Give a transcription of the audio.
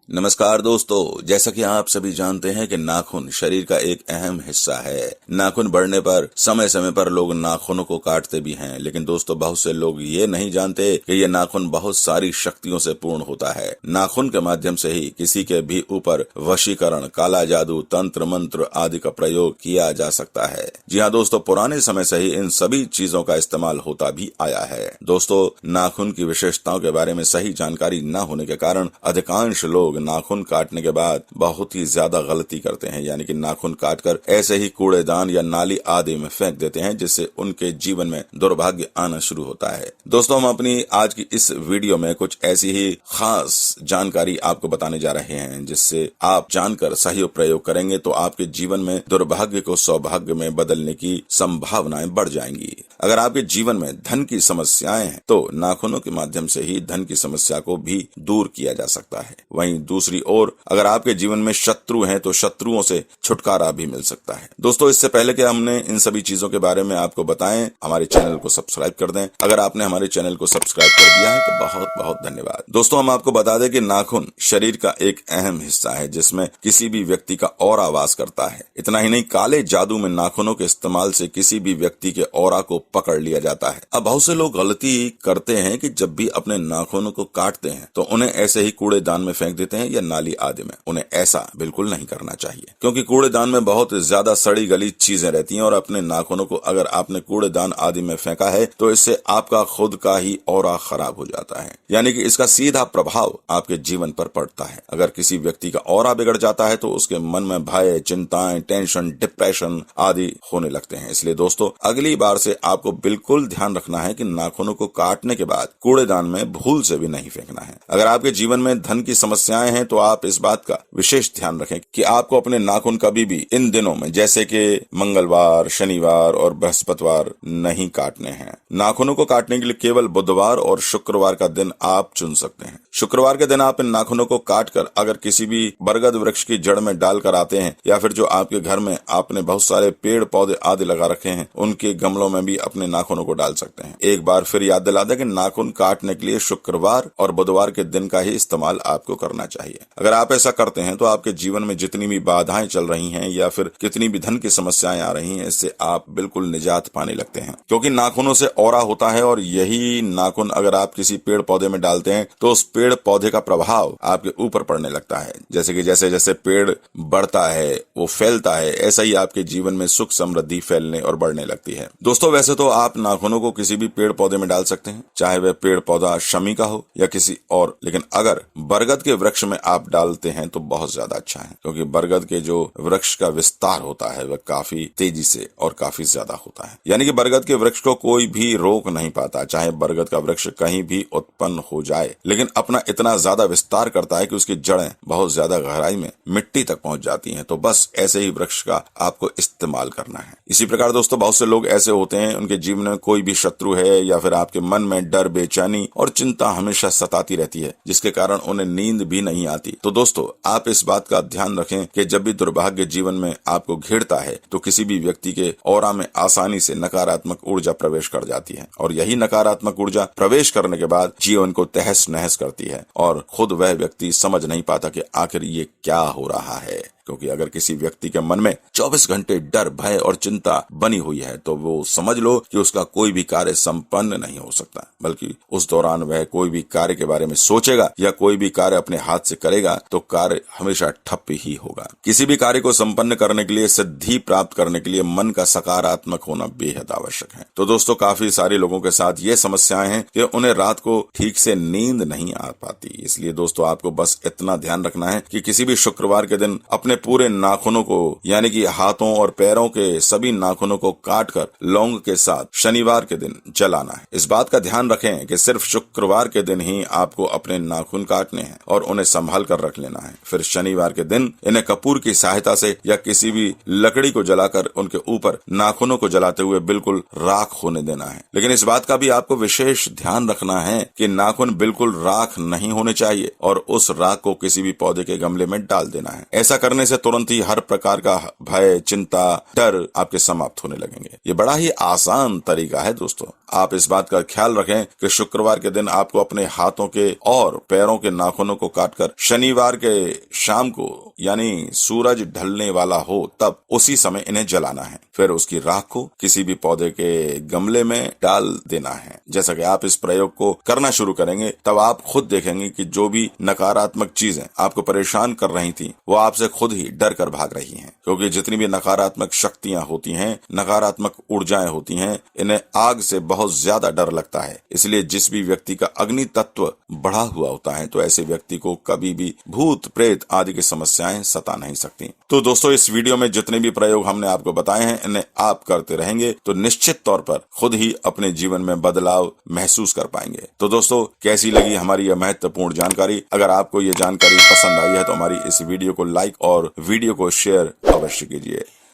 नमस्कार दोस्तों, जैसा कि आप सभी जानते हैं कि नाखून शरीर का एक अहम हिस्सा है। नाखून बढ़ने पर समय समय पर लोग नाखूनों को काटते भी हैं, लेकिन दोस्तों बहुत से लोग ये नहीं जानते कि ये नाखून बहुत सारी शक्तियों से पूर्ण होता है। नाखून के माध्यम से ही किसी के भी ऊपर वशीकरण, काला जादू, तंत्र मंत्र आदि का प्रयोग किया जा सकता है। जी हाँ दोस्तों, पुराने समय से ही इन सभी चीजों का इस्तेमाल होता भी आया है। दोस्तों, नाखून की विशेषताओं के बारे में सही जानकारी न होने के कारण अधिकांश लोग नाखून काटने के बाद बहुत ही ज्यादा गलती करते हैं, यानी कि नाखून काटकर ऐसे ही कूड़ेदान या नाली आदि में फेंक देते हैं, जिससे उनके जीवन में दुर्भाग्य आना शुरू होता है। दोस्तों, हम अपनी आज की इस वीडियो में कुछ ऐसी ही खास जानकारी आपको बताने जा रहे हैं, जिससे आप जानकर सही प्रयोग करेंगे तो आपके जीवन में दुर्भाग्य को सौभाग्य में बदलने की संभावनाएं बढ़ जाएंगी। अगर आपके जीवन में धन की समस्याएं हैं तो नाखूनों के माध्यम से ही धन की समस्या को भी दूर किया जा सकता है। वहीं दूसरी ओर अगर आपके जीवन में शत्रु हैं तो शत्रुओं से छुटकारा भी मिल सकता है। दोस्तों, इससे पहले कि हमने इन सभी चीजों के बारे में आपको बताएं, हमारे चैनल को सब्सक्राइब कर दें। अगर आपने हमारे चैनल को सब्सक्राइब कर दिया है तो बहुत बहुत धन्यवाद। दोस्तों, हम आपको बता दें कि नाखून शरीर का एक अहम हिस्सा है, जिसमें किसी भी व्यक्ति का ऑरा वास करता है। इतना ही नहीं, काले जादू में नाखूनों के इस्तेमाल से किसी भी व्यक्ति के ऑरा को पकड़ लिया जाता है। अब बहुत से लोग गलती करते हैं कि जब भी अपने नाखूनों को काटते हैं तो उन्हें ऐसे ही कूड़ेदान में फेंक देते हैं या नाली आदि में। उन्हें ऐसा बिल्कुल नहीं करना चाहिए, क्योंकि कूड़ेदान में बहुत ज्यादा सड़ी गली चीजें रहती हैं और अपने नाखूनों को अगर आपने कूड़ेदान आदि में फेंका है तो इससे आपका खुद का ही ऑरा खराब हो जाता है, यानी कि इसका सीधा प्रभाव आपके जीवन पर पड़ता है। अगर किसी व्यक्ति का ऑरा बिगड़ जाता है तो उसके मन में भय, चिंताएं, टेंशन, डिप्रेशन आदि होने लगते हैं। इसलिए दोस्तों, अगली बार से आपको बिल्कुल ध्यान रखना है कि नाखूनों को काटने के बाद कूड़ेदान में भूल से भी नहीं फेंकना है। अगर आपके जीवन में धन की समस्याएं हैं तो आप इस बात का विशेष ध्यान रखें कि आपको अपने नाखून कभी भी इन दिनों में, जैसे कि मंगलवार, शनिवार और बृहस्पतिवार, नहीं काटने हैं। नाखूनों को काटने के लिए केवल बुधवार और शुक्रवार का दिन आप चुन सकते हैं। शुक्रवार के दिन आप इन नाखूनों को काटकर अगर किसी भी बरगद वृक्ष की जड़ में डालकर आते हैं, या फिर जो आपके घर में आपने बहुत सारे पेड़ पौधे आदि लगा रखे हैं उनके गमलों में भी अपने नाखूनों को डाल सकते हैं। एक बार फिर याद दिला दें कि नाखून काटने के लिए शुक्रवार और बुधवार के दिन का ही इस्तेमाल आपको करना चाहिए। अगर आप ऐसा करते हैं तो आपके जीवन में जितनी भी बाधाएं चल रही हैं या फिर कितनी भी धन की समस्याएं आ रही हैं, इससे आप बिल्कुल निजात पाने लगते हैं, क्योंकि नाखूनों से ऑरा होता है और यही नाखून अगर आप किसी पेड़ पौधे में डालते हैं तो उस पेड़ पौधे का प्रभाव आपके ऊपर पड़ने लगता है। जैसे कि जैसे जैसे पेड़ बढ़ता है, वो फैलता है, ऐसा ही आपके जीवन में सुख समृद्धि फैलने और बढ़ने लगती है। दोस्तों, वैसे तो आप नाखूनों को किसी भी पेड़ पौधे में डाल सकते हैं, चाहे वह पेड़ पौधा शमी का हो या किसी और, लेकिन अगर बरगद के वृक्ष में आप डालते हैं तो बहुत ज्यादा अच्छा है, क्योंकि बरगद के जो वृक्ष का विस्तार होता है वह काफी तेजी से और काफी ज्यादा होता है, यानी कि बरगद के वृक्ष को कोई भी रोक नहीं पाता, चाहे बरगद का वृक्ष कहीं भी उत्पन्न हो जाए, लेकिन अपना इतना ज्यादा विस्तार करता है कि उसकी जड़ें बहुत ज्यादा गहराई में मिट्टी तक पहुंच जाती हैं। तो बस ऐसे ही वृक्ष का आपको इस्तेमाल करना है। इसी प्रकार दोस्तों, बहुत से लोग ऐसे होते हैं, उनके जीवन में कोई भी शत्रु है या फिर आपके मन में डर, बेचैनी और चिंता हमेशा सताती रहती है, जिसके कारण उन्हें नींद भी नहीं आती। तो दोस्तों, आप इस बात का ध्यान रखें कि जब भी दुर्भाग्य जीवन में आपको घेरता है तो किसी भी व्यक्ति के ऑरा में आसानी से नकारात्मक ऊर्जा प्रवेश कर जाती है, और यही नकारात्मक ऊर्जा प्रवेश करने के बाद जीवन को तहस नहस करती है और खुद वह व्यक्ति समझ नहीं पाता कि आखिर ये क्या हो रहा है। क्योंकि अगर किसी व्यक्ति के मन में 24 घंटे डर, भय और चिंता बनी हुई है तो वो समझ लो कि उसका कोई भी कार्य संपन्न नहीं हो सकता, बल्कि उस दौरान वह कोई भी कार्य के बारे में सोचेगा या कोई भी कार्य अपने हाथ से करेगा तो कार्य हमेशा ठप ही होगा। किसी भी कार्य को संपन्न करने के लिए, सिद्धि प्राप्त करने के लिए मन का सकारात्मक होना बेहद आवश्यक है। तो दोस्तों, काफी सारे लोगों के साथ ये समस्याएं हैं कि उन्हें रात को ठीक से नींद नहीं आ पाती। इसलिए दोस्तों, आपको बस इतना ध्यान रखना है कि किसी भी शुक्रवार के दिन अपने पूरे नाखूनों को, यानी कि हाथों और पैरों के सभी नाखूनों को काटकर लौंग के साथ शनिवार के दिन जलाना है। इस बात का ध्यान रखें कि सिर्फ शुक्रवार के दिन ही आपको अपने नाखून काटने हैं और उन्हें संभाल कर रख लेना है। फिर शनिवार के दिन इन्हें कपूर की सहायता से या किसी भी लकड़ी को जलाकर उनके ऊपर नाखूनों को जलाते हुए बिल्कुल राख होने देना है। लेकिन इस बात का भी आपको विशेष ध्यान रखना है कि नाखून बिल्कुल राख नहीं होने चाहिए और उस राख को किसी भी पौधे के गमले में डाल देना है। ऐसा करने करने से तुरंत ही हर प्रकार का भय, चिंता, डर आपके समाप्त होने लगेंगे। ये बड़ा ही आसान तरीका है दोस्तों। आप इस बात का ख्याल रखें कि शुक्रवार के दिन आपको अपने हाथों के और पैरों के नाखूनों को काटकर शनिवार के शाम को यानी सूरज ढलने वाला हो तब उसी समय इन्हें जलाना है। फिर उसकी राख को किसी भी पौधे के गमले में डाल देना है। जैसा कि आप इस प्रयोग को करना शुरू करेंगे तब आप खुद देखेंगे कि जो भी नकारात्मक चीजें आपको परेशान कर रही थी वो आपसे खुद ही डर कर भाग रही हैं। क्योंकि जितनी भी नकारात्मक शक्तियां होती हैं, नकारात्मक ऊर्जाएं होती हैं, इन्हें आग से बहुत ज्यादा डर लगता है। इसलिए जिस भी व्यक्ति का अग्नि तत्व बढ़ा हुआ होता है तो ऐसे व्यक्ति को कभी भी भूत प्रेत आदि की समस्याएं सता नहीं सकती। तो दोस्तों इस वीडियो में जितने भी प्रयोग हमने आपको बताए हैं इन्हें आप करते रहेंगे तो निश्चित तौर पर खुद ही अपने जीवन में बदलाव महसूस कर पाएंगे। तो दोस्तों कैसी लगी हमारी यह महत्वपूर्ण जानकारी? अगर आपको ये जानकारी पसंद आई है तो हमारी इस वीडियो को लाइक और वीडियो को शेयर अवश्य कीजिए।